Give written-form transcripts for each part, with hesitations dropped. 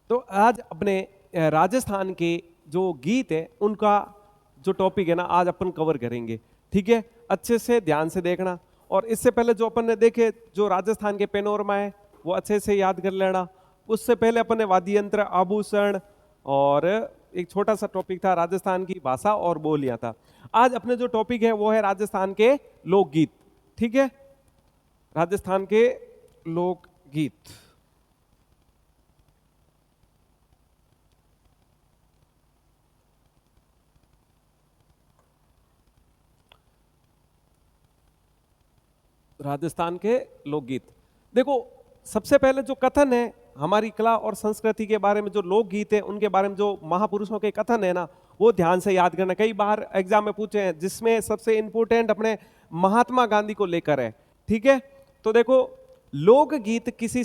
तो आज अपने राजस्थान के जो गीत है उनका जो टॉपिक है ना आज अपन कवर करेंगे। ठीक है, अच्छे से ध्यान से देखना। और इससे पहले जो अपन ने देखे जो राजस्थान के पेनोरमा है वो अच्छे से याद कर लेना। उससे पहले अपन ने वाद्य यंत्र, आभूषण और एक छोटा सा टॉपिक था राजस्थान की भाषा और बोलियां था। आज अपने जो टॉपिक है वो है राजस्थान के लोकगीत। ठीक है, राजस्थान के लोकगीत। राजस्थान के लोकगीत देखो, सबसे पहले जो कथन है हमारी कला और संस्कृति के बारे में, जो लोकगीत है उनके बारे में जो महापुरुषों के कथन है ना, वो ध्यान से याद करना। कई बार एग्जाम में पूछे हैं, जिसमें सबसे इंपॉर्टेंट अपने महात्मा गांधी को लेकर है। ठीक है, तो देखो, लोकगीत किसी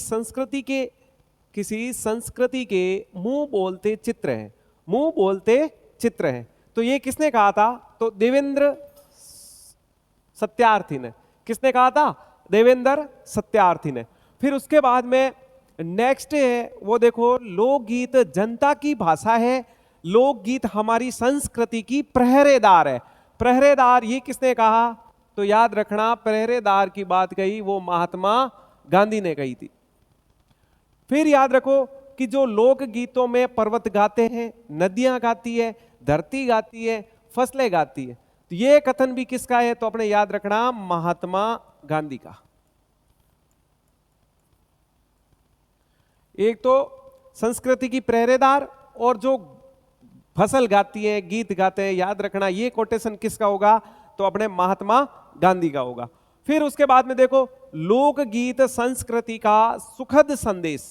संस्कृति के मुंह बोलते चित्र हैं, मुंह बोलते चित्र हैं। तो ये किसने कहा था? तो देवेंद्र सत्यार्थी ने। किसने कहा था? देवेंद्र सत्यार्थी ने। फिर उसके बाद में नेक्स्ट है वो देखो, लोकगीत जनता की भाषा है, लोकगीत हमारी संस्कृति की प्रहरेदार है। प्रहरेदार ये किसने कहा? तो याद रखना, प्रहरेदार की बात कही वो महात्मा गांधी ने कही थी। फिर याद रखो कि जो लोकगीतों में पर्वत गाते हैं, नदियां गाती है, धरती गाती है, फसलें गाती है, तो ये कथन भी किसका है? तो अपने याद रखना, महात्मा गांधी का। एक तो संस्कृति की पहरेदार और जो फसल गाती है, गीत गाते हैं, याद रखना ये कोटेशन किसका होगा? तो अपने महात्मा गांधी का होगा। फिर उसके बाद में देखो, लोकगीत संस्कृति का सुखद संदेश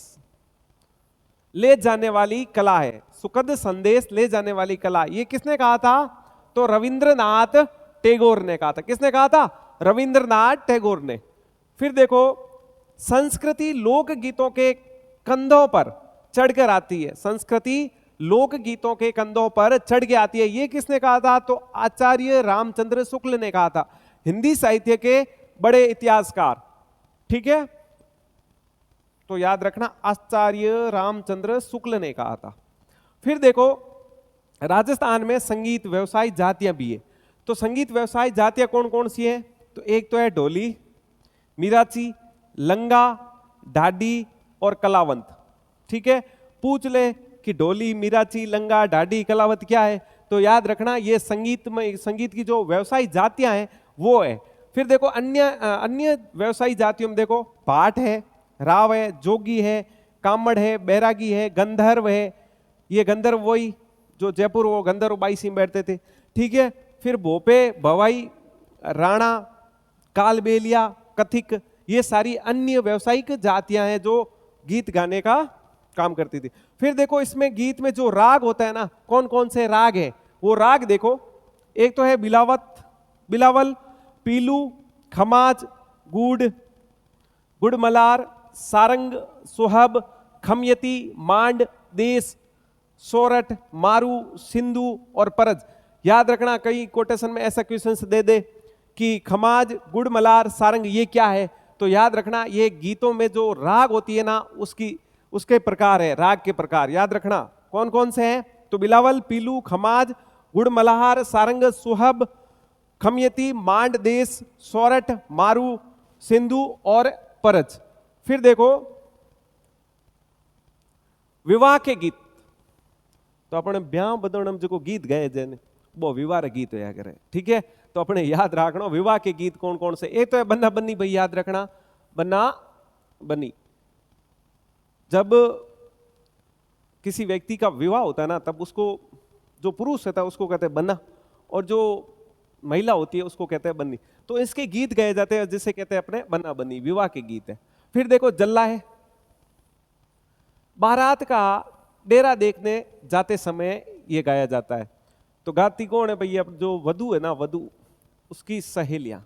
ले जाने वाली कला है। सुखद संदेश ले जाने वाली कला, ये किसने कहा था? तो रविंद्रनाथ टैगोर ने कहा था। किसने कहा था? रविंद्रनाथ टैगोर ने। फिर देखो, संस्कृति लोकगीतों के कंधों पर चढ़कर आती है, संस्कृति लोकगीतों के कंधों पर चढ़ के आती है, ये किसने कहा था? तो आचार्य रामचंद्र शुक्ल ने कहा था, हिंदी साहित्य के बड़े इतिहासकार। ठीक है, तो याद रखना, आचार्य रामचंद्र शुक्ल ने कहा था। फिर देखो, राजस्थान में संगीत व्यवसाय जातियां भी है। तो संगीत व्यवसाय जातियां कौन कौन सी है? तो एक तो है ढोली, मिराची, लंगा, ढाडी और कलावंत। ठीक है, पूछ ले कि ढोली, मिराची, लंगा, ढाडी, कलावंत क्या है? तो याद रखना ये संगीत की जो व्यवसायी जातियां हैं वो है। फिर देखो, अन्य व्यवसायी जातियों में देखो, भाट है, राव है, जोगी है, कामड़ है, बैरागी है, गंधर्व है। ये गंधर्व वही जो जयपुर वो गंधर्व बाई सिंह बैठते थे। ठीक है, फिर भोपे, भवाई, राणा, कालबेलिया, कथिक, ये सारी अन्य व्यवसायिक जातियां हैं जो गीत गाने का काम करती थी। फिर देखो, इसमें गीत में जो राग होता है ना, कौन कौन से राग हैं वो राग देखो। एक तो है बिलावल, पीलू, खमाज, गुड़ मलार, सारंग, सुहब, खमयती, मांड, देश, सोरठ, मारू, सिंधु और परज। याद रखना, कई कोटेशन में ऐसा क्वेश्चन दे दे कि खमाज, गुड़ मलार, सारंग ये क्या है? तो याद रखना, ये गीतों में जो राग होती है ना उसके प्रकार है, राग के प्रकार। याद रखना कौन कौन से हैं? तो बिलावल, पीलू, खमाज, गुड़ मल्हार, सारंग, सुहब, खमयती, मांड, देश, सोरठ, मारू, सिंधु और परज। फिर देखो, विवाह के गीत, तो अपने ब्याह बदन जो गीत गए जैन वो विवाह गीत होया करे। ठीक है, तो अपने याद रखना विवाह के गीत कौन कौन से। एक तो है बन्ना बन्नी, भाई याद रखना, बन्ना बन्नी। जब किसी व्यक्ति का विवाह होता है ना, तब उसको जो पुरुष होता है उसको कहते हैं बन्ना, और जो महिला होती है उसको कहते हैं बन्नी। तो इसके गीत गाए जाते हैं जिसे कहते हैं अपने बन्ना बन्नी, विवाह के गीत है। फिर देखो, जल्ला है, बारात का डेरा देखने जाते समय ये गाया जाता है। तो गाती कौन है भैया? जो वधू है ना, वधू उसकी सहेलियां,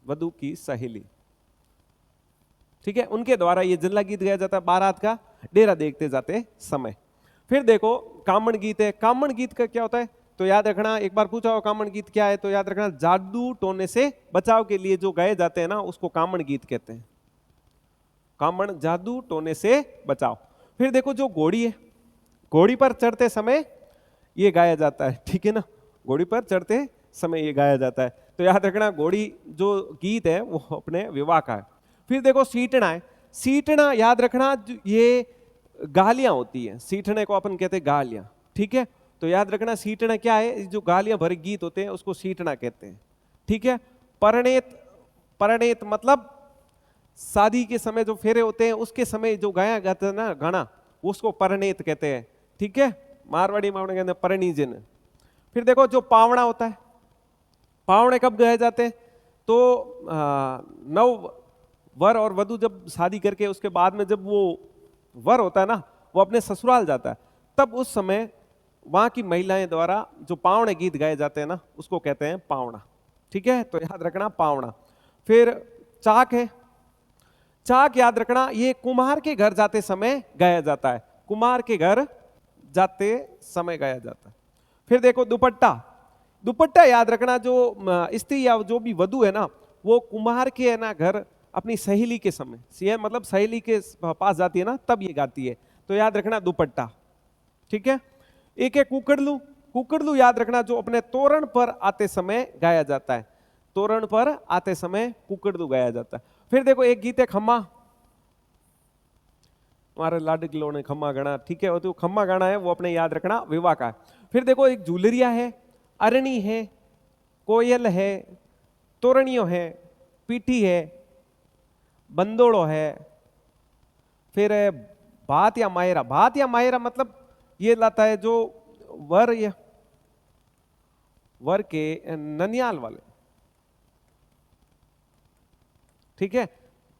वधू की सहेली। ठीक है, उनके द्वारा ये जल्ला गीत गाया जाता है बारात का डेरा देखते जाते समय। फिर देखो, कामण गीत है। कामण गीत का क्या होता है? तो याद रखना, एक बार पूछा हो कामण गीत क्या है, तो याद रखना, जादू टोने से बचाव के लिए जो गाए जाते हैं ना उसको कामण गीत कहते हैं। कामण, जादू टोने से बचाव। फिर देखो जो घोड़ी है, घोड़ी पर चढ़ते समय ये गाया जाता है, ठीक है ना, घोड़ी पर चढ़ते समय ये गाया जाता है। तो याद रखना घोड़ी जो गीत है वो अपने विवाह का है। फिर देखो सीटना है, सीटना याद रखना ये गालियां होती है, सीटने को अपन कहते हैं गालियां, ठीक है। तो याद रखना सीटना क्या है, जो गालियां भरे गीत होते हैं उसको सीटना कहते हैं, ठीक है। परिणीत, परिणीत मतलब शादी के समय जो फेरे होते हैं उसके समय जो गाया जाता है ना गाना, उसको परिणीत कहते हैं, ठीक है। मारवाड़ी में कहते हैं परिणीजन। फिर देखो जो पावड़ा होता है, पावड़े कब गाए जाते हैं, तो नव वर और वधू जब शादी करके उसके बाद में जब वो वर होता है ना वो अपने ससुराल जाता है, तब उस समय वहां की महिलाएं द्वारा जो पावड़े गीत गाए जाते हैं ना उसको कहते हैं पावड़ा, ठीक है। तो याद रखना पावड़ा। फिर चाक है, चाक याद रखना ये कुम्हार के घर जाते समय गाया जाता है, कुम्हार के घर जाते समय गाया जाता है। फिर देखो दुपट्टा, दुपट्टा याद रखना जो स्त्री या जो भी वधू है ना वो कुम्हार के है ना घर अपनी सहेली के समय, मतलब सहेली के पास जाती है ना तब ये गाती है, तो याद रखना दुपट्टा, ठीक है। एक है कुकड़लू, कुकड़लू याद रखना जो अपने तोरण पर आते समय गाया जाता है, तोरण पर आते समय कुकड़लू गाया जाता है। फिर देखो एक गीत है खम्मा, तुम्हारे लाडकिलो ने खम्मा गाना, ठीक है, तो खम्मा गाना है वो अपने याद रखना विवाह का है। फिर देखो एक झूलरिया है, अरणी है, कोयल है, तोरणियों है, पीठी है, बंदोड़ो है। फिर भात या मायरा, भात या मायरा मतलब ये लाता है जो वर या वर के ननियाल वाले, ठीक है।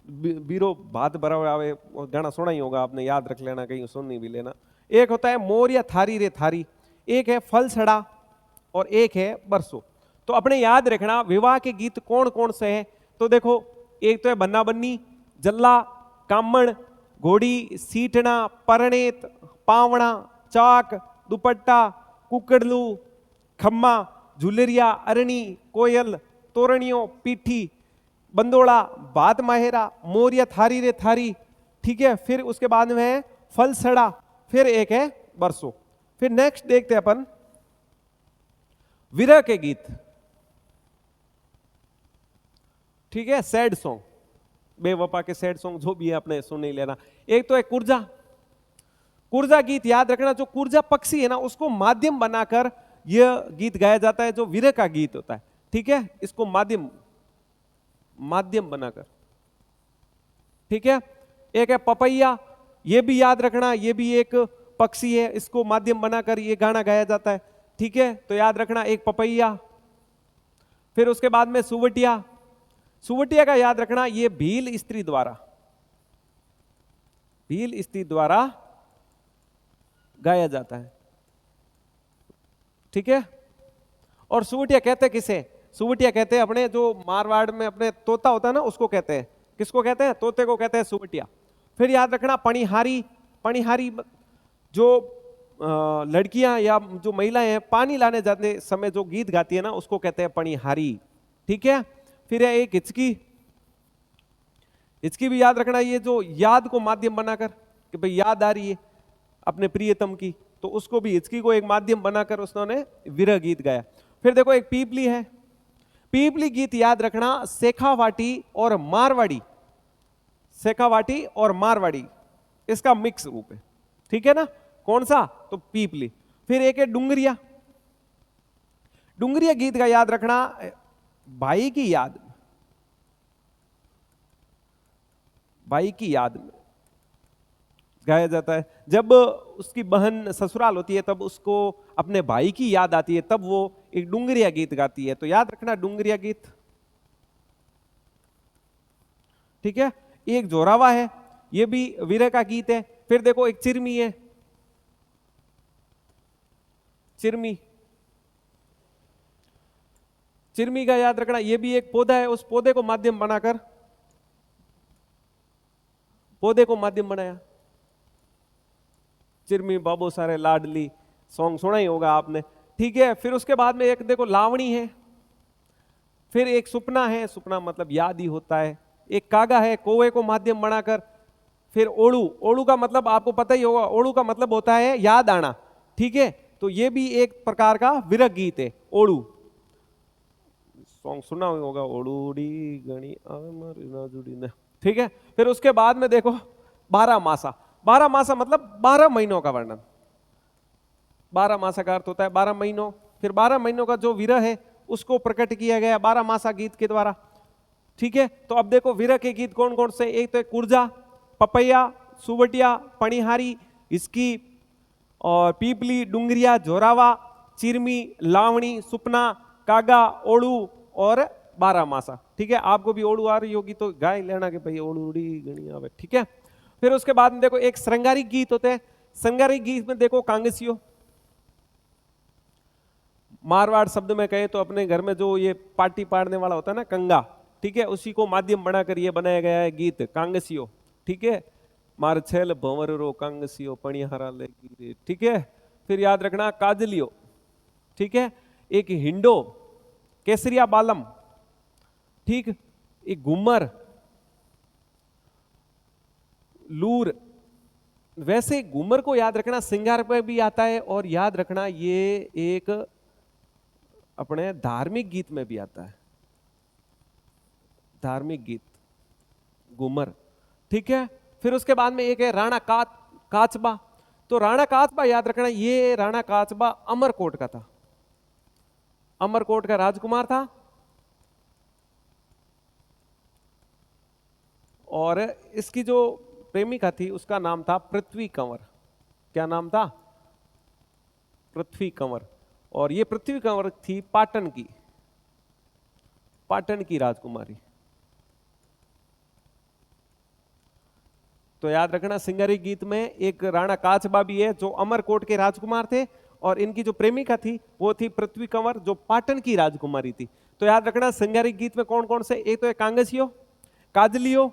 बीरो भात भरा आवे गाना सुना ही होगा आपने, याद रख लेना, कहीं सुन नहीं भी लेना। एक होता है मोर या थारी रे थारी, एक है फल छड़ा और एक है बरसो। तो अपने याद रखना विवाह के गीत कौन कौन से हैं, तो देखो एक तो है बन्ना बन्नी, जल्ला, कामण, घोड़ी, सीटना, परिणीत, पावड़ा, चाक, दुपट्टा, कुकड़लू, खम्मा, झुलरिया, अरणी, कोयल, तोरणियों, पीठी, बंदोड़ा, भात माहेरा, मोर या थारी रे थारी, ठीक है। फिर उसके बाद में है फल सड़ा, फिर एक है बरसो। फिर नेक्स्ट देखते हैं अपन विरह के गीत, ठीक है, सैड सॉन्ग, बेवफा के सैड सॉन्ग जो भी है अपने सुन नहीं लेना। एक तो है कुर्जा, कुर्जा गीत याद रखना जो कुर्जा पक्षी है ना उसको माध्यम बनाकर यह गीत गाया जाता है जो विरह का गीत होता है, ठीक है, इसको माध्यम माध्यम बनाकर, ठीक है। एक है पपैया, ये भी याद रखना ये भी एक पक्षी है, इसको माध्यम बनाकर ये गाना गाया जाता है, ठीक है। तो याद रखना एक पपैया। फिर उसके बाद में सुवटिया, सुवटिया का याद रखना ये भील स्त्री द्वारा, भील स्त्री द्वारा गाया जाता है, ठीक है। और सुवटिया कहते किसे, सुवटिया कहते हैं अपने जो मारवाड़ में अपने तोता होता है ना उसको कहते हैं, किसको कहते हैं, तोते को कहते हैं सुवटिया। फिर याद रखना पणिहारी, पणिहारी जो लड़कियां या जो महिलाएं हैं पानी लाने जाते समय जो गीत गाती है ना उसको कहते हैं पणिहारी, ठीक है। फिर है एक हिचकी, हिचकी भी याद रखना ये जो याद को माध्यम बनाकर कि भाई याद आ रही है अपने प्रियतम की, तो उसको भी हिचकी को एक माध्यम बनाकर उसने विरह गीत गाया। फिर देखो एक पीपली है, पीपली गीत याद रखना शेखावाटी और मारवाड़ी, शेखावाटी और मारवाड़ी इसका मिक्स रूप है, ठीक है ना, कौन सा, तो पीपली। फिर एक है डुंगरिया, डुंगरिया गीत का याद रखना भाई की याद, भाई की याद में गाया जाता है। जब उसकी बहन ससुराल होती है तब उसको अपने भाई की याद आती है तब वो एक डुंगरिया गीत गाती है, तो याद रखना डुंगरिया गीत, ठीक है। एक जोरावा है, ये भी विरह का गीत है। फिर देखो एक चिरमी है, चिरमी, चिरमी का याद रखना ये भी एक पौधा है, उस पौधे को माध्यम बनाकर, पौधे को माध्यम बनाया, चिरमी बाबू सारे लाडली सॉन्ग सुना ही होगा आपने, ठीक है। फिर उसके बाद में एक देखो लावणी है, फिर एक सुपना है, सुपना मतलब याद ही होता है, एक कागा है, कौवे को माध्यम बनाकर, फिर ओड़ू, ओड़ू का मतलब आपको पता ही होगा, ओड़ू का मतलब होता है याद आना, ठीक है। तो ये भी एक प्रकार का विरह गीत है, ओड़ू। सॉन्ग सुना होगा, ओड़ूडी गणी अमर ना जुड़ी ना, ठीक है। फिर उसके बाद में देखो 12 मासा, 12 मासा मतलब 12 महीनों का वर्णन। 12 मासा का अर्थ होता है 12 महीनों। फिर 12 महीनों का जो विरह है उसको प्रकट किया गया 12 मासा गीत के द्वारा, ठीक है। तो अब देखो विरह के गीत कौन कौन से, एक तो है कुर्जा, पपैया, सुवटिया, पणिहारी, इसकी, और पीपली, डुंगरिया, जोरावा, चिरमी, लावणी, सुपना, कागा, ओड़ू और 12 मासा, ठीक है। आपको भी ओड़ू आ रही होगी तो गाय लेना कि भाई ओड़ूडी गणी आवे, ठीक है। फिर उसके बाद में देखो एक श्रृंगारिक गीत होते हैं। श्रृंगारिक गीत में देखो कांगसियो, मारवाड़ शब्द में कहे तो अपने घर में जो ये पार्टी पाड़ने वाला होता है ना, कंगा, ठीक है, उसी को माध्यम बनाकर ये बनाया गया है गीत कांगसियो, ठीक है। मार छेल भंवर रो कांगसियो पणिहारा ले गिरे, ठीक है। फिर याद रखना काजलियो, ठीक है। एक हिंडो, केसरिया बालम, ठीक, एक घूमर, लूर। वैसे घूमर को याद रखना सिंगार पे भी आता है, और याद रखना ये एक अपने धार्मिक गीत में भी आता है, धार्मिक गीत घूमर, ठीक है। फिर उसके बाद में एक है राणा काचबा। तो राणा काचबा याद रखना, ये राणा काचबा अमरकोट का था, अमरकोट का राजकुमार था, और इसकी जो प्रेमिका थी उसका नाम था पृथ्वी कंवर। क्या नाम था? पृथ्वी कंवर। और ये पृथ्वी कंवर थी पाटन की, पाटन की राजकुमारी। तो याद रखना सिंगारी गीत में एक राणा काचबा भी है जो अमरकोट के राजकुमार थे, और इनकी जो प्रेमिका थी वो थी पृथ्वी कंवर जो पाटन की राजकुमारी थी। तो याद रखना सिंगारी गीत में कौन कौन से, एक तो है कांगसियो, काजलियो,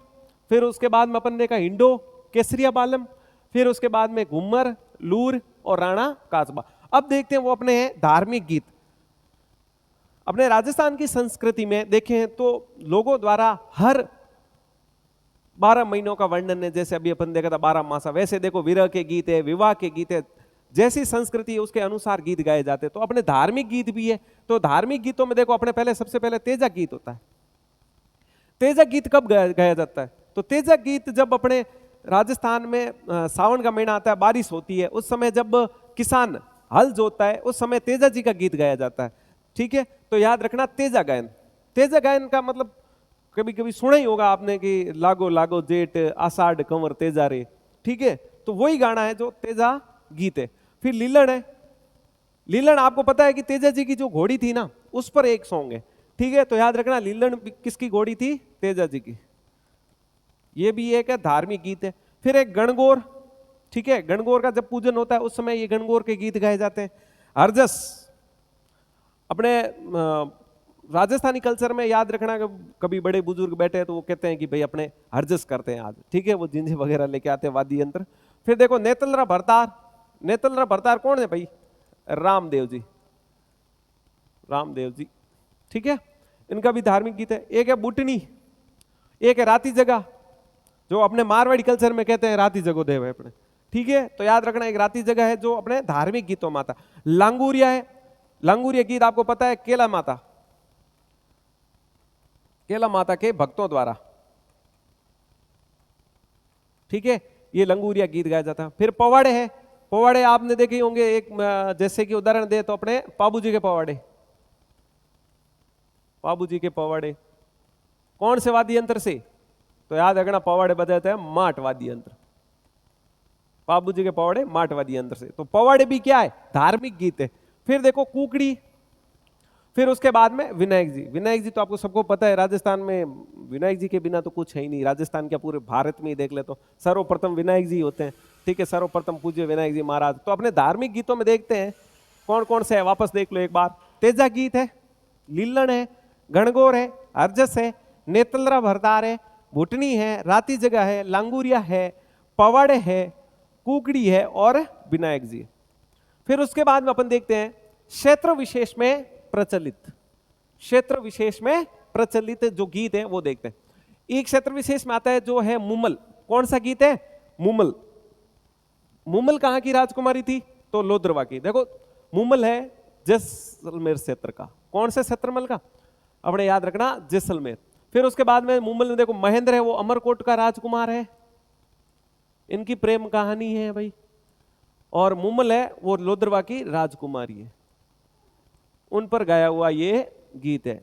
फिर उसके बाद में अपन देखा हिंडो, केसरिया बालम, फिर उसके बाद में घूमर, लूर और राणा काचबा। अब देखते हैं वो अपने धार्मिक गीत। अपने राजस्थान की संस्कृति में देखें तो लोगों द्वारा हर 12 महीनों का वर्णन है, जैसे अभी अपन देखा था 12 मासा, वैसे देखो विरह के गीत है, विवाह के गीत है, जैसी संस्कृति है उसके अनुसार गीत गाए जाते हैं। तो अपने धार्मिक गीत भी है। तो धार्मिक गीतों में देखो अपने पहले सबसे पहले तेजा गीत होता है। तेजा गीत कब गाया जाता है? तो तेजा गीत जब अपने राजस्थान में सावन का महीना आता है, बारिश होती है, उस समय जब किसान हल जोतता है उस समय तेजा जी का गीत गाया जाता है, ठीक है। तो याद रखना तेजा गायन। तेजा गायन का मतलब कभी कभी सुना ही होगा आपने कि लागो लागो जेठ आषाढ़ कंवर तेजा रे, ठीक है। तो वही गाना है जो तेजा गीत है। फिर लीलन है। लीलन आपको पता है कि तेजा जी की जो घोड़ी थी ना उस पर एक सॉन्ग है, ठीक है। तो याद रखना लीलन किसकी घोड़ी थी? तेजा जी की। ये भी एक धार्मिक गीत है। फिर एक गणगौर, ठीक है। गणगौर का जब पूजन होता है उस समय ये गणगौर के गीत गाए जाते हैं। हरजस, अपने राजस्थानी कल्चर में याद रखना कभी बड़े बुजुर्ग बैठे हैं तो वो कहते हैं कि भाई अपने हरजस करते हैं आज, ठीक है। वो जिंजे वगैरह लेके आते हैं, वाद्य यंत्र। फिर देखो नेतलरा भरतार। नेतलरा भरतार कौन है भाई? रामदेव जी, रामदेव जी, ठीक है। इनका भी धार्मिक गीत है। एक है बुटनी, एक है राती जगह, जो अपने मारवाड़ी कल्चर में कहते हैं राती जगो देव है अपने, ठीक है। तो याद रखना एक राती जगह है जो अपने धार्मिक गीतों में आता। लांगूरिया है। लांगूरिया गीत आपको पता है केला माता, केला माता के भक्तों द्वारा, ठीक है। ये लंगूरिया गीत गाया जाता है। फिर पवाड़े है। पवाड़े आपने देखे होंगे, एक जैसे कि उदाहरण दे तो अपने पाबू जी के पवाड़े। पाबू जी के पवाड़े कौन से वाद्य यंत्र से? तो याद रखना पवाड़े बजाते हैं माट वाद्य यंत्र। बाबू जी के पवाड़े माट वाद्य यंत्र से। तो पवाड़े भी क्या है? धार्मिक गीत है। फिर देखो कुकड़ी। फिर उसके बाद में विनायक जी। विनायक जी तो आपको सबको पता है, राजस्थान में विनायक जी के बिना तो कुछ है ही नहीं। राजस्थान क्या पूरे भारत में ही देख ले तो सर्वप्रथम विनायक जी होते हैं, ठीक है। सर्वप्रथम पूज्य विनायक जी महाराज। तो अपने धार्मिक गीतों में देखते हैं कौन कौन से है, वापस देख लो एक बार। तेजा गीत है, लीलन है, गणगौर है, अर्जस है, नेतलरा भरतार है, भुटनी है, राती जगह है, लांगूरिया है, पवाड़े है, कुकड़ी है और विनायक जी। फिर उसके बाद में अपन देखते हैं क्षेत्र विशेष में प्रचलित, क्षेत्र विशेष में प्रचलित जो गीत है वो देखते हैं। एक क्षेत्र विशेष में आता है जो है मुमल। कौन सा गीत है? मुमल। मुमल कहां की राजकुमारी थी? तो लोद्रवा की। देखो मुमल है जैसलमेर क्षेत्र का। कौन से क्षेत्रमल का? अपने याद रखना, जैसलमेर। फिर उसके बाद में मुमल में देखो महेंद्र है, वो अमरकोट का राजकुमार है, इनकी प्रेम कहानी है भाई। और मुमल है वो लोद्रवा की राजकुमारी है, उन पर गाया हुआ ये गीत है।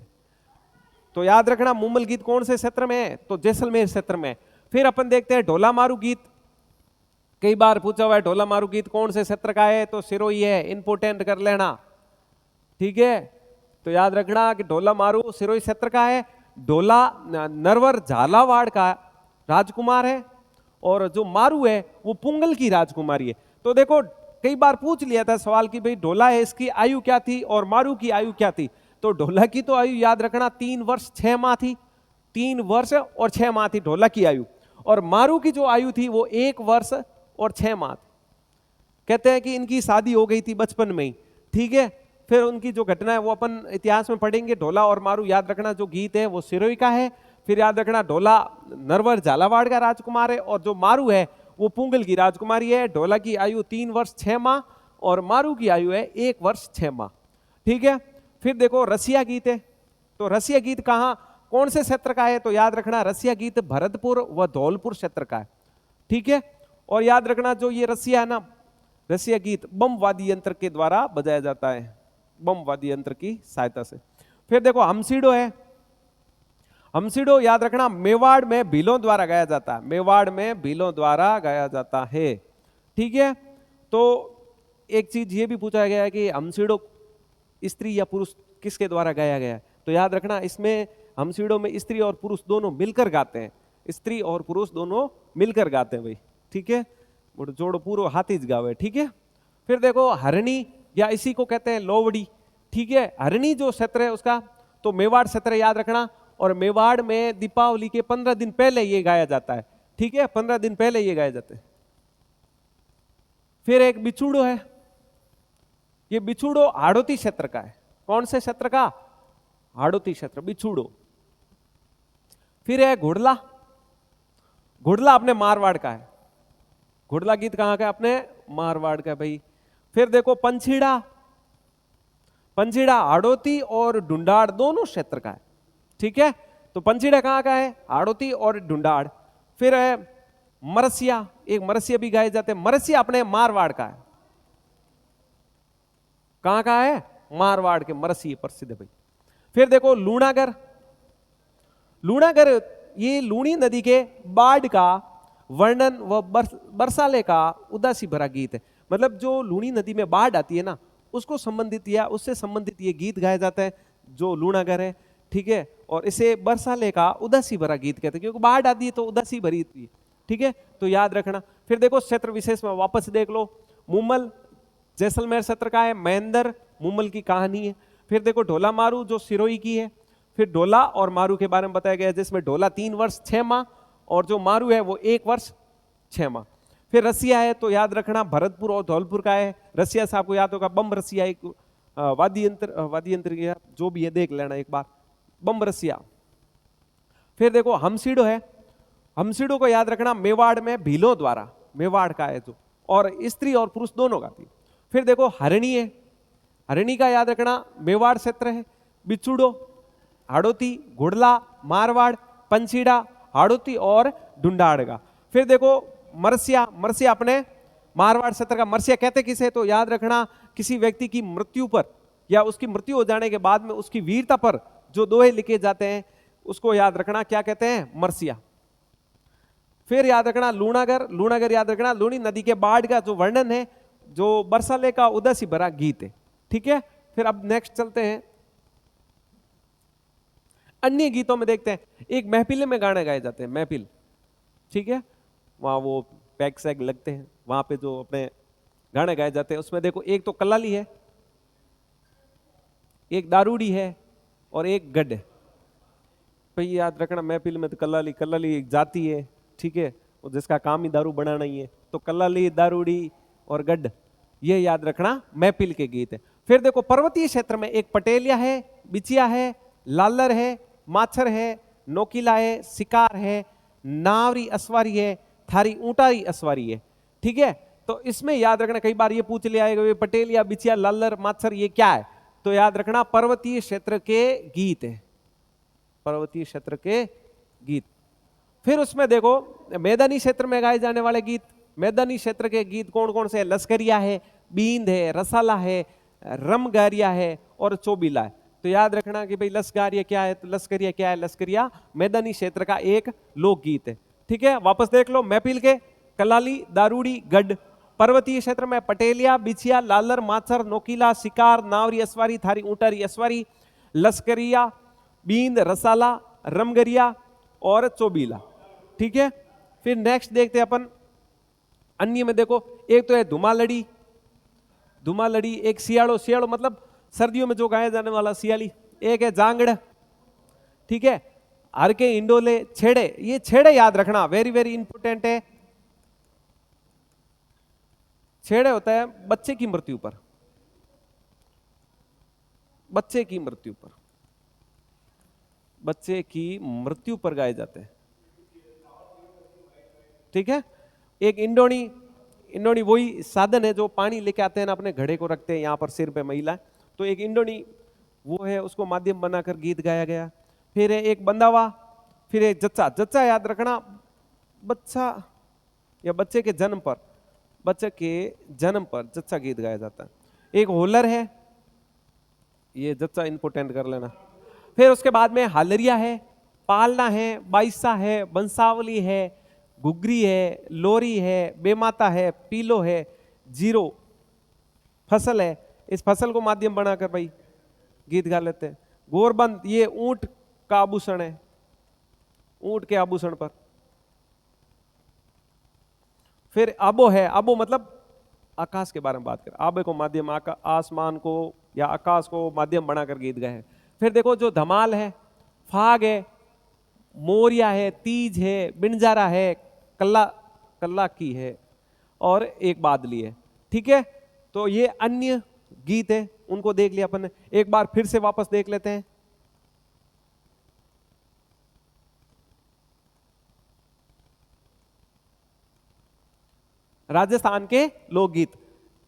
तो याद रखना मुमल गीत कौन से क्षेत्र में है? तो जैसलमेर क्षेत्र में। फिर अपन देखते हैं ढोला मारू गीत। कई बार पूछा हुआ है ढोला मारू गीत कौन से क्षेत्र का है? तो सिरोही है, इंपोर्टेंट कर लेना, ठीक है। तो याद रखना कि ढोला मारू सिरोही क्षेत्र का है। ढोला नरवर झालावाड़ का राजकुमार है, और जो मारू है वो पुंगल की राजकुमारी है। तो देखो कई बार पूछ लिया था सवाल कि भाई ढोला है, इसकी आयु क्या थी और मारू की आयु क्या थी? तो ढोला की तो आयु याद रखना 3 वर्ष 6 माह थी, 3 वर्ष और 6 माह थी ढोला की आयु। और मारू की जो आयु थी वो 1 वर्ष और 6 माह थी। कहते हैं कि इनकी शादी हो गई थी बचपन में ही, ठीक है। फिर उनकी जो घटना है वो अपन इतिहास में पढ़ेंगे। ढोला और मारू याद रखना जो गीत है वो सिरोही का है। फिर याद रखना ढोला नरवर झालावाड़ का राजकुमार है, और जो मारू है वो पुंगल की राजकुमारी है। ढोला की आयु 3 वर्ष 6 माह और मारू की आयु है 1 वर्ष 6 माह, ठीक है। फिर देखो रसिया गीत है। तो रसिया गीत कहां कौन से क्षेत्र का है? तो याद रखना रसिया गीत भरतपुर व धौलपुर क्षेत्र का है, ठीक है। और याद रखना जो ये रसिया है ना, रसिया गीत बम वाद्य यंत्र के द्वारा बजाया जाता है, बम वाद्य यंत्र की सहायता से। फिर देखो हमसीडो है। हमसीडो याद रखना मेवाड़ में भीलों द्वारा गाया जाता है, मेवाड़ में भीलों द्वारा गाया जाता है, ठीक है। तो एक चीज ये भी पूछा गया है कि हमसीडो स्त्री या पुरुष किसके द्वारा गाया गया है? तो याद रखना इसमें हमसीडो में स्त्री और पुरुष दोनों मिलकर गाते हैं, स्त्री और पुरुष दोनों मिलकर गाते हैं भाई, ठीक है। जोड़ो पूरो हाथी गावे, ठीक है। फिर देखो हरणी या इसी को कहते हैं लोवड़ी, ठीक है। हरणी जो क्षेत्र है उसका तो मेवाड़ क्षेत्र याद रखना। और मेवाड़ में दीपावली के 15 दिन पहले ये गाया जाता है, ठीक है, 15 दिन पहले ये गाए जाते हैं। फिर एक बिछुड़ो है। ये बिछुड़ो हाड़ौती क्षेत्र का है। कौन से क्षेत्र का? हाड़ौती क्षेत्र, बिछुड़ो। फिर है घुड़ला। घुड़ला अपने मारवाड़ का है। घुड़ला गीत कहां का? अपने मारवाड़ का भाई। फिर देखो पंछीड़ा। पंछीड़ा हाड़ौती और ढूंढाड़ दोनों क्षेत्र का है, ठीक है। तो पंछीड़ा कहां का है? हाड़ौती और ढूंढाड़। फिर है मरसिया, एक मरसिया भी गाए जाते हैं। मरसिया अपने मारवाड़ का है। कहां का है? मारवाड़ के मरसिया प्रसिद्ध है भाई। फिर देखो लूणागर। लूणागर ये लूणी नदी के बाढ़ का वर्णन व बरसाले का उदासी भरा गीत है। मतलब जो लूणी नदी में बाढ़ आती है ना, उसको संबंधित या उससे संबंधित ये गीत गाया जाता है जो लूणागर है, ठीक है। और इसे बरसाले का उदासी भरा गीत कहते हैं, क्योंकि बाढ़ आती है तो उदासी भरी थी, ठीक है। तो याद रखना। फिर देखो क्षेत्र विशेष में वापस देख लो। मुमल जैसलमेर क्षेत्र का है, महेंद्र मुमल की कहानी है। फिर देखो ढोला मारू जो सिरोही की है। फिर ढोला और मारू के बारे में बताया गया है, जिसमें ढोला 3 वर्ष 6 माह और जो मारू है वो 1 वर्ष 6 माह। फिर रसिया है तो याद रखना भरतपुर और धौलपुर का है। रसिया से आपको याद होगा बम रसिया, एक वाद्य यंत्र जो भी है देख लेना एक बार, बम रसिया। फिर देखो हमसीडो है। हमसीडो को याद रखना मेवाड़ में भीलों द्वारा, मेवाड़ का है जो, और स्त्री और पुरुष दोनों गाती है। फिर देखो हरणी है। हरणी का याद रखना मेवाड़ क्षेत्र है। बिछुड़ो हाड़ौती, घुड़ला मारवाड़, पंछीड़ा हाड़ौती और ढूंढाड़ का। फिर देखो मरसिया। मरसिया अपने मारवाड़ क्षेत्र का। मरसिया कहते किसे? तो याद रखना किसी व्यक्ति की मृत्यु पर या उसकी मृत्यु हो जाने के बाद में उसकी वीरता पर जो दोहे लिखे जाते हैं उसको याद रखना क्या कहते हैं? मरसिया। फिर याद रखना लूणागर। लूणागर याद रखना लूणी नदी के बाढ़ का जो वर्णन है, जो बरसाले का उदासी भरा गीत है, ठीक है। फिर अब नेक्स्ट चलते हैं अन्य गीतों में, देखते हैं। एक महफिल में गाने गाए जाते हैं, महफिल, ठीक है। वहां वो पैक सैग लगते हैं, वहां पे जो अपने गाने गाए जाते हैं उसमें देखो एक तो कल्लाली है, एक दारूड़ी है और एक गढ़ है भाई। याद रखना महफिल में तो कल्लाली एक जाति है, ठीक है, और जिसका काम ही दारू बनाना ही है। तो कल्लाली, दारूड़ी और गढ़, ये याद रखना महफिल के गीत है। फिर देखो पर्वतीय क्षेत्र में एक पटेलिया है, बिचिया है, लालर है, माछर है, नोकिला है, शिकार है, नावरी असवारी है, थारी ऊंटारी असवारी है। ठीक है, तो इसमें याद रखना, कई बार ये पूछ लिया है पटेल या बिछिया लालर मात्सर ये क्या है, तो याद रखना पर्वतीय क्षेत्र के गीत है, पर्वतीय क्षेत्र के गीत। फिर उसमें देखो मैदानी क्षेत्र में गाए जाने वाले गीत, मैदानी क्षेत्र के गीत कौन कौन से है? लश्करिया है, बींद है, रसाला है, रमगारिया है और चौबीला है। तो याद रखना कि भाई लश्करिया क्या है, तो लश्करिया क्या है? लश्करिया मैदानी क्षेत्र का एक लोकगीत है। ठीक है, वापस देख लो, महफिल के कलाली, दारूड़ी, गढ़। पर्वतीय क्षेत्र में पटेलिया, बिछिया, लालर, माछर, नोकीला, शिकार, नावरी असवारी, थारी ऊंटारी असवारी, लश्करिया, बींद, रसाला, रमगरिया और चौबीला। ठीक है, फिर नेक्स्ट देखते हैं अपन अन्य में। देखो एक तो है धुमालड़ी, धुमालड़ी एक सियाड़ो, सियाड़ो मतलब सर्दियों में जो गाया जाने वाला सियाली। एक है जांगड़, ठीक है, हर के इंडोले, छेड़े, ये छेड़े याद रखना, वेरी वेरी इंपोर्टेंट है। छेड़े होता है बच्चे की मृत्यु पर, बच्चे की मृत्यु पर, बच्चे की मृत्यु पर गाए जाते हैं। ठीक है, एक इंडोनी, इंडोनी वही साधन है जो पानी लेके आते हैं ना, अपने घड़े को रखते हैं यहाँ पर सिर पे महिला, तो एक इंडोनी वो है, उसको माध्यम बनाकर गीत गाया गया। फिर है एक बंदावा, फिर एक जच्चा। जच्चा याद रखना बच्चा या बच्चे के जन्म पर, बच्चे के जन्म पर जच्चा गीत गाया जाता है। एक होलर है, ये जच्चा इंपोर्टेंट कर लेना। फिर उसके बाद में हालरिया है, पालना है, बाइसा है, बंसावली है, घुगरी है, लोरी है, बेमाता है, पीलो है, जीरो फसल है, इस फसल को माध्यम बनाकर भाई गीत गा लेते हैं। गोरबंद ये ऊंट का आभूषण है, ऊंट के आभूषण पर। फिर आबो है, आबो मतलब आकाश के बारे में बात कर, आबे को माध्यम आसमान को या आकाश को माध्यम बनाकर गीत गाए। फिर देखो जो धमाल है, फाग है, मोरिया है, तीज है, बिनजारा है, कल्ला, कल्ला की है और एक बादली है। ठीक है, तो ये अन्य गीत है, उनको देख लिया अपन ने। एक बार फिर से वापस देख लेते हैं। राजस्थान के लोकगीत,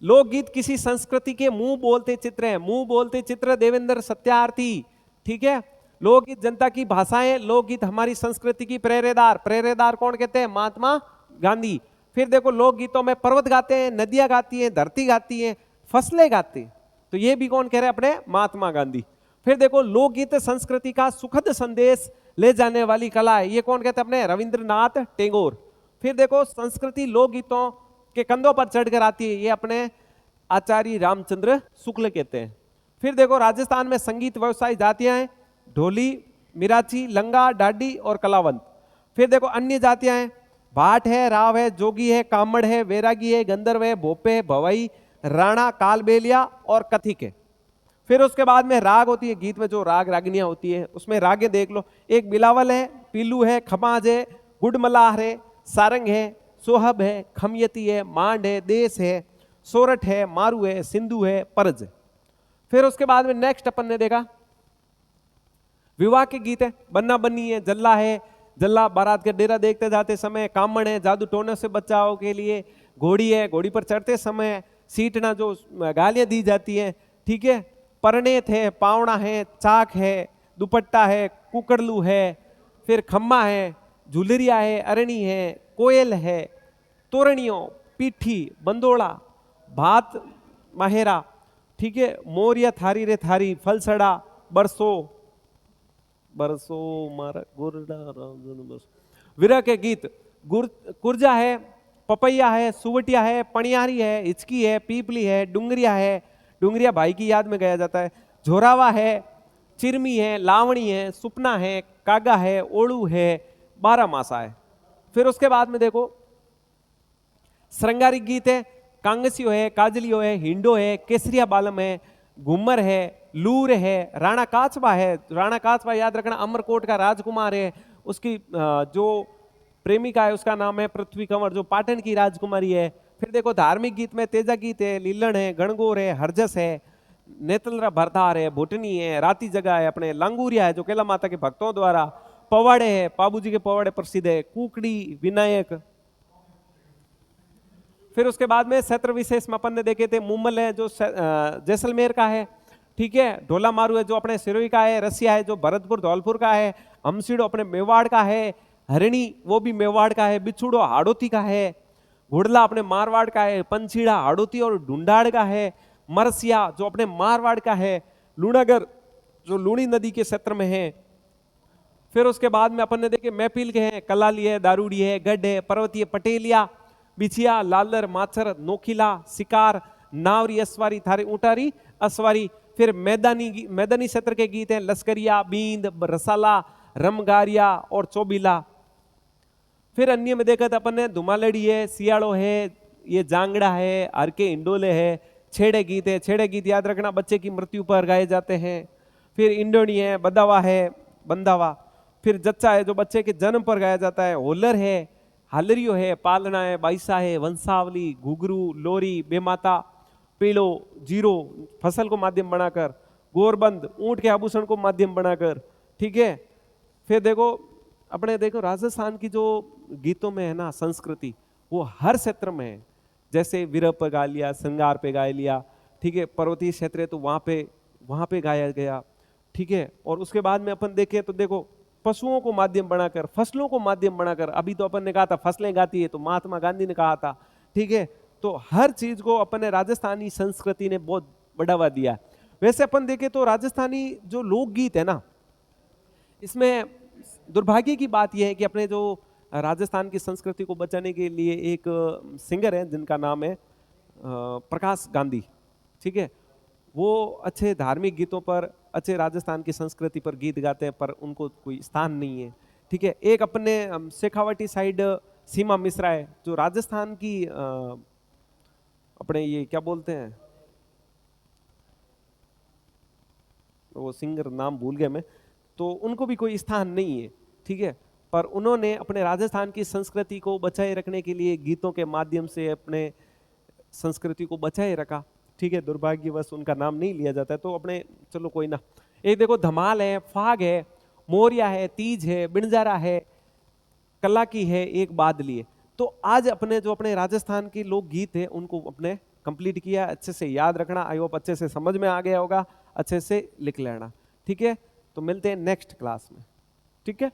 लोकगीत किसी संस्कृति के मुंह बोलते चित्र हैं, मुंह बोलते चित्र देवेंद्र सत्यार्थी। ठीक है, लोकगीत जनता की भाषाएं, लोकगीत हमारी संस्कृति की प्रेरेदार, प्रेरेदार कौन कहते हैं? महात्मा गांधी। फिर देखो लोकगीतों में पर्वत गाते हैं, नदियां गाती हैं, धरती गाती हैं, फसलें गाती हैं, तो ये भी कौन कह रहे हैं? अपने महात्मा गांधी। फिर देखो लोकगीत संस्कृति का सुखद संदेश ले जाने वाली कला है, ये कौन कहते हैं? अपने रविंद्रनाथ टैगोर। फिर देखो संस्कृति लोकगीतों के कंधों पर चढ़कर आती है, ये अपने आचार्य रामचंद्र शुक्ल कहते हैं। फिर देखो राजस्थान में संगीत व्यवसाय जातियां हैं, ढोली, मिराची, लंगा, डाडी और कलावंत। फिर देखो अन्य जातियां हैं, भाट है, राव है, जोगी है, कामड़ है, वैरागी है, गंधर्व है, भोपे है, भवई, राणा, कालबेलिया और कथिक है। फिर उसके बाद में राग होती है, गीत में जो राग रागिनियां होती है उसमें रागे देख लो, एक बिलावल है, पीलू है, खमाज है, गुडमलाह है, सारंग है, सोहब है, खमयती है, मांड है, देश है, सोरठ है, मारू है, सिंधु है, परज है। फिर उसके बाद में नेक्स्ट अपन ने देखा विवाह के गीत है, बन्ना बन्नी है, जल्ला है, जल्ला बारात के डेरा देखते जाते समय, कामण है, जादू टोने से बचाव के लिए, घोड़ी है, घोड़ी पर चढ़ते समय सीटना जो गालियां दी जाती हैं। ठीक है, परनेत है, पावड़ा है, चाक है, दुपट्टा है, कुकड़लू है, फिर खम्मा है, झुलरिया है, अरणी है, कोयल है, तोरणियों, पीठी, बंदोड़ा, भात माहेरा। ठीक है, मोरिया थारी रे थारी, फलसड़ा, बरसो, बरसो मारा गुरडा बरसो। विरह के गीत कुर्जा है, पपैया है, सुवटिया है, पणियारी है, हिचकी है, पीपली है, डुंगरिया है, डुंगरिया भाई की याद में गाया जाता है, झोरावा है, चिरमी है, लावणी है, सुपना है, कागा है, ओड़ू है, बारह मासा है। फिर उसके बाद में देखो श्रृंगारिक गीत है, कांगसियो है, काजलियो है, हिंडो है, केसरिया बालम है, घूमर है, लूर है, राणा काचबा है। राणा काचबा याद रखना अमरकोट का राजकुमार है, उसकी जो प्रेमिका है उसका नाम है पृथ्वी कंवर, जो पाटन की राजकुमारी है। फिर देखो धार्मिक गीत में तेजा गीत है, लीलन है, गणगौर है, हरजस है, नेतलरा भरतार है, भोटनी है, राती जगह है, अपने लांगूरिया है जो केला माता के भक्तों द्वारा, पवाड़े है, पाबू जी के पवाड़े प्रसिद्ध है, कुकड़ी, विनायक, फिर उसके बाद में क्षेत्र विशेष में अपन ने देखे थे, मुमल है जो जैसलमेर का है, ठीक है, ढोला मारू है जो अपने सिरोही का है, रसिया है जो भरतपुर धौलपुर का है, हमसीड़ो अपने मेवाड़ का है, हरिणी वो भी मेवाड़ का है, बिछुड़ो हाड़ोती का है, घुड़ला अपने मारवाड़ का है, पंछीड़ा हाड़ोती और ढूंढाड़ का है, मरसिया जो अपने मारवाड़ का है, लूणागर जो लूणी नदी के क्षेत्र में है। फिर उसके बाद में अपन ने देखे मैपिल के हैं, कलाली है, दारूड़ी है, गढ़ है, पर्वतीय पटेलिया, बिछिया, लालर, माछर, नोखिला, शिकार, नावरी, असवारी, थारी ऊंटारी, असवारी। फिर मैदानी क्षेत्र के गीत हैं लश्करिया, बींद, रसाला, रमगारिया और चौबीला। फिर अन्य में देखा था अपन ने धुमालड़ी है, सियाड़ो है, ये जांगड़ा है, हरके इंडोले है, छेड़े गीत है। छेड़े गीत याद रखना बच्चे की मृत्यु पर गाए जाते हैं। फिर इंडोनी है, बदावा है, बंदावा। फिर जच्चा है जो बच्चे के जन्म पर गाया जाता है, होलर है, हालरियो है, पालना है, बाईसा है, वंशावली, घुघरू, लोरी, बेमाता, पीड़ो, जीरो फसल को माध्यम बनाकर, गोरबंद ऊंट के आभूषण को माध्यम बनाकर, ठीक है। फिर देखो अपने देखो राजस्थान की जो गीतों में है ना संस्कृति, वो हर क्षेत्र में है। जैसे विरह पे गा लिया, श्रृंगार पे गा लिया, ठीक है, पर्वतीय क्षेत्र है तो वहां पे गाया गया, ठीक है। और उसके बाद में अपन देखें तो देखो पशुओं को माध्यम बनाकर, फसलों को माध्यम बनाकर, अभी तो अपन ने कहा था फसलें गाती है, तो महात्मा गांधी ने कहा था, ठीक है। तो हर चीज को अपन ने राजस्थानी संस्कृति ने बहुत बढ़ावा दिया। वैसे अपन देखें तो राजस्थानी जो लोकगीत है ना, इसमें दुर्भाग्य की बात यह है कि अपने जो राजस्थान की संस्कृति को बचाने के लिए एक सिंगर है जिनका नाम है प्रकाश गांधी, ठीक है। वो अच्छे धार्मिक गीतों पर, अच्छे राजस्थान की संस्कृति पर गीत गाते हैं, पर उनको कोई स्थान नहीं है, ठीक है। एक अपने शेखावाटी साइड सीमा मिश्रा है जो राजस्थान की अपने ये क्या बोलते हैं, वो सिंगर नाम भूल गया मैं, तो उनको भी कोई स्थान नहीं है, ठीक है। पर उन्होंने अपने राजस्थान की संस्कृति को बचाए रखने के लिए गीतों के माध्यम से अपने संस्कृति को बचाए रखा, ठीक है। दुर्भाग्यवश उनका नाम नहीं लिया जाता है, तो अपने चलो कोई ना। एक देखो धमाल है, फाग है, मोरिया है, तीज है, बिणजारा है, कलाकी है, एक बादली है। तो आज अपने जो अपने राजस्थान के लोक गीत है उनको अपने कंप्लीट किया, अच्छे से याद रखना, आई होप अच्छे से समझ में आ गया होगा, अच्छे से लिख लेना, ठीक है। तो मिलते हैं नेक्स्ट क्लास में, ठीक है।